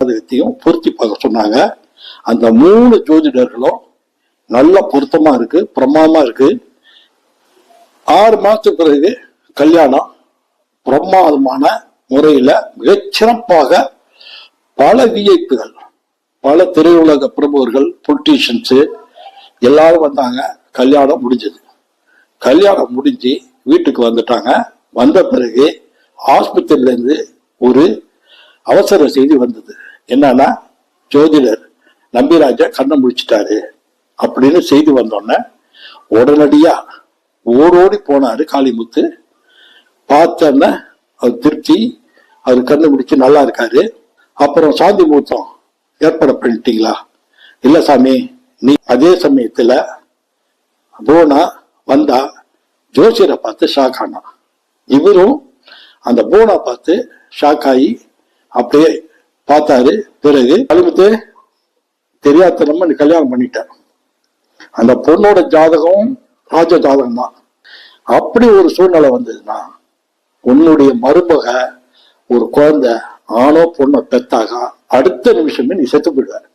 ஜாதகத்தையும் பொருத்தி பார்க்க சொன்னாங்க. அந்த 3 ஜோதிடர்களும் நல்ல பொருத்தமா இருக்கு, பிரமாதமா இருக்கு. 6 மாசத்துக்கு பிறகு கல்யாணம் பிரமாதமான முறையில மிகச்சிறப்பாக. பல விஐபிகள், பல திரையுலக பிரமுகர்கள், பொலிட்டீஷியன்ஸு எல்லாரும் வந்தாங்க. கல்யாணம் முடிஞ்சது. கல்யாணம் முடிஞ்சு வீட்டுக்கு வந்துட்டாங்க. வந்த பிறகு ஆஸ்பத்திரியில இருந்து ஒரு அவசர செய்தி வந்தது. என்னன்னா, ஜோதிடர் நம்பிராஜா கண்ணை முடிச்சிட்டாரு அப்படின்னு செய்தி வந்தோடனே உடனடியா ஓடோடி போனாரு காளிமுத்து. பார்த்தோன்னா அவர் திருப்தி, அவர் கண்ணு முடிச்சு நல்லா இருக்காரு. அப்புறம் சாந்தி முகூர்த்தம் ஏற்பாடு பண்ணிட்டீங்களா? இல்ல சாமி. நீ அதே சமயத்துல போனா வந்தா ஜோசியரை பார்த்து ஷாக் ஆனா. இவரும் அந்த போனா பார்த்து ஷாக் ஆகி அப்படியே பார்த்தாரு. பிறகு காளிமுத்து தெரியாதனமா நீ கல்யாணம் பண்ணிட்டேன். அந்த பொண்ணோட ஜாதகம் ராஜ ஜாதகம் தான். அப்படி ஒரு சூழ்நிலை வந்ததுன்னா உன்னுடைய மருமக ஒரு குழந்தை ஆணோ பொண்ணோ பெத்தாக அடுத்த நிமிஷமே நீ செத்து போயிடுவார்.